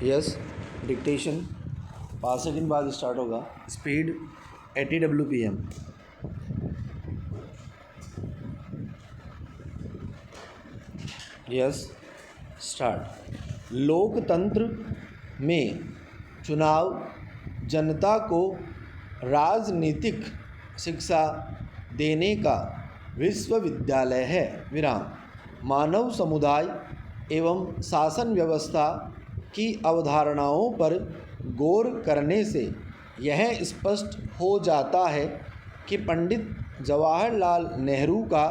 Yes, dictation 5 second बाद start होगा। Speed 80 WPM। Yes, start. लोकतंत्र में चुनाव जनता को राजनीतिक शिक्षा देने का विश्वविद्यालय है। विराम। मानव समुदाय एवं शासन व्यवस्था की अवधारणाओं पर गौर करने से यह स्पष्ट हो जाता है कि पंडित जवाहरलाल नेहरू का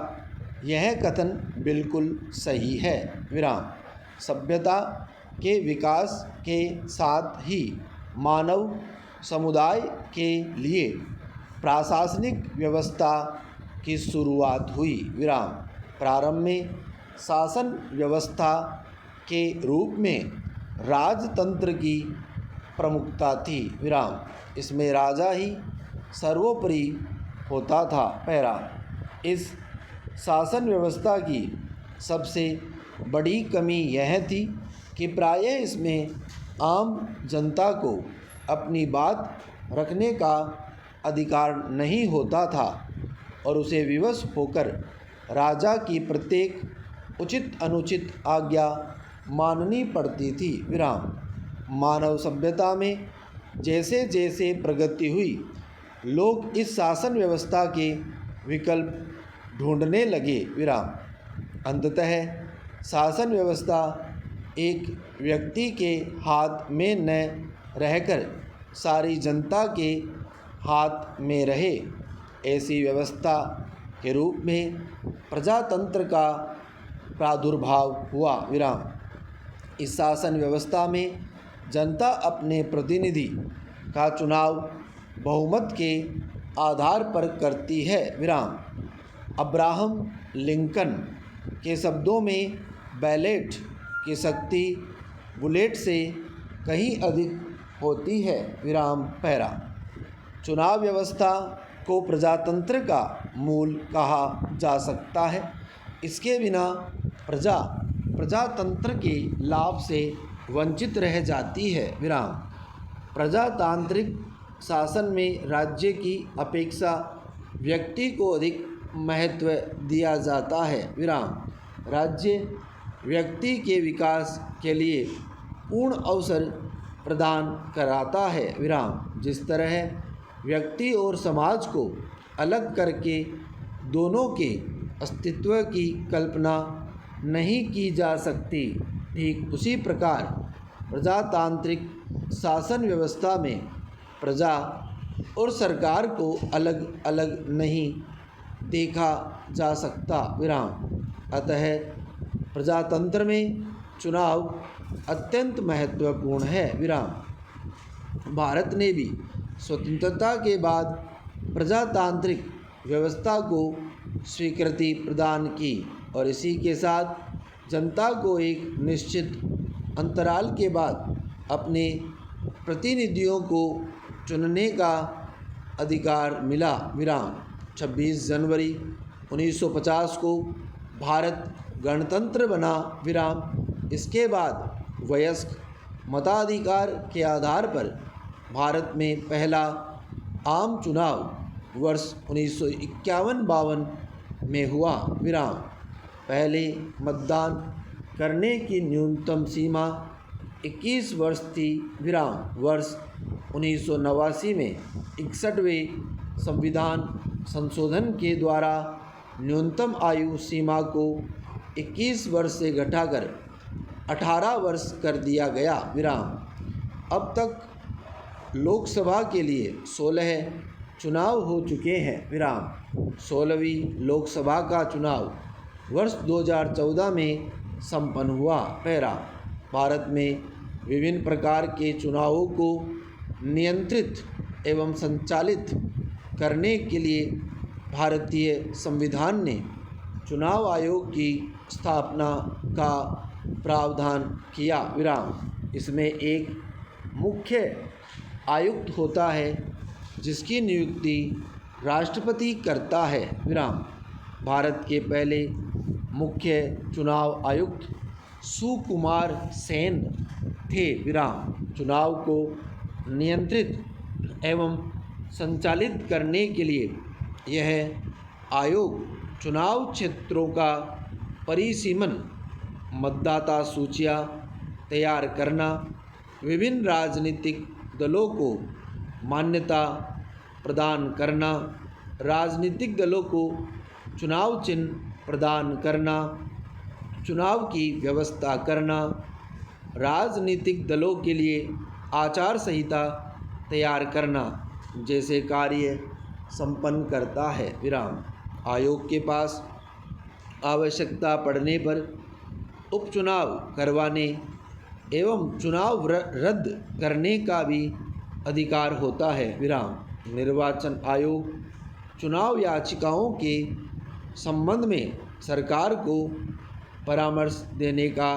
यह कथन बिल्कुल सही है। विराम। सभ्यता के विकास के साथ ही मानव समुदाय के लिए प्रशासनिक व्यवस्था की शुरुआत हुई। विराम। प्रारंभ में शासन व्यवस्था के रूप में राजतंत्र की प्रमुखता थी। विराम। इसमें राजा ही सर्वोपरि होता था। पैरा। इस शासन व्यवस्था की सबसे बड़ी कमी यह थी कि प्रायः इसमें आम जनता को अपनी बात रखने का अधिकार नहीं होता था और उसे विवश होकर राजा की प्रत्येक उचित अनुचित आज्ञा माननी पड़ती थी। विराम। मानव सभ्यता में जैसे जैसे प्रगति हुई, लोग इस शासन व्यवस्था के विकल्प ढूंढने लगे। विराम। अंततः शासन व्यवस्था एक व्यक्ति के हाथ में न रहकर सारी जनता के हाथ में रहे, ऐसी व्यवस्था के रूप में प्रजातंत्र का प्रादुर्भाव हुआ। विराम। इस शासन व्यवस्था में जनता अपने प्रतिनिधि का चुनाव बहुमत के आधार पर करती है। विराम। अब्राहम लिंकन के शब्दों में बैलेट की शक्ति बुलेट से कहीं अधिक होती है। विराम। पैरा। चुनाव व्यवस्था को प्रजातंत्र का मूल कहा जा सकता है। इसके बिना प्रजातंत्र के लाभ से वंचित रह जाती है। विराम। प्रजातांत्रिक शासन में राज्य की अपेक्षा व्यक्ति को अधिक महत्व दिया जाता है। विराम। राज्य व्यक्ति के विकास के लिए पूर्ण अवसर प्रदान कराता है। विराम। जिस तरह व्यक्ति और समाज को अलग करके दोनों के अस्तित्व की कल्पना नहीं की जा सकती, ठीक उसी प्रकार प्रजातांत्रिक शासन व्यवस्था में प्रजा और सरकार को अलग अलग नहीं देखा जा सकता। विराम। अतः प्रजातंत्र में चुनाव अत्यंत महत्वपूर्ण है। विराम। भारत ने भी स्वतंत्रता के बाद प्रजातांत्रिक व्यवस्था को स्वीकृति प्रदान की और इसी के साथ जनता को एक निश्चित अंतराल के बाद अपने प्रतिनिधियों को चुनने का अधिकार मिला। विराम। 26 जनवरी 1950 को भारत गणतंत्र बना। विराम। इसके बाद वयस्क मताधिकार के आधार पर भारत में पहला आम चुनाव वर्ष 1951-52 में हुआ। विराम। पहले मतदान करने की न्यूनतम सीमा 21 वर्ष थी। विराम। वर्ष 1989 में 61वें संविधान संशोधन के द्वारा न्यूनतम आयु सीमा को 21 वर्ष से घटाकर 18 वर्ष कर दिया गया। विराम। अब तक लोकसभा के लिए 16 चुनाव हो चुके हैं। विराम। 16वीं लोकसभा का चुनाव वर्ष 2014 में संपन्न हुआ। पैरा। भारत में विभिन्न प्रकार के चुनावों को नियंत्रित एवं संचालित करने के लिए भारतीय संविधान ने चुनाव आयोग की स्थापना का प्रावधान किया। विराम। इसमें एक मुख्य आयुक्त होता है जिसकी नियुक्ति राष्ट्रपति करता है। विराम। भारत के पहले मुख्य चुनाव आयुक्त सुकुमार सेन थे। विराम। चुनाव को नियंत्रित एवं संचालित करने के लिए यह आयोग चुनाव क्षेत्रों का परिसीमन, मतदाता सूचियाँ तैयार करना, विभिन्न राजनीतिक दलों को मान्यता प्रदान करना, राजनीतिक दलों को चुनाव चिन्ह प्रदान करना, चुनाव की व्यवस्था करना, राजनीतिक दलों के लिए आचार संहिता तैयार करना जैसे कार्य संपन्न करता है। विराम। आयोग के पास आवश्यकता पड़ने पर उपचुनाव करवाने एवं चुनाव रद्द करने का भी अधिकार होता है। विराम। निर्वाचन आयोग चुनाव याचिकाओं के संबंध में सरकार को परामर्श देने का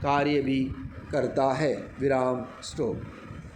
कार्य भी करता है। विराम। स्टॉप।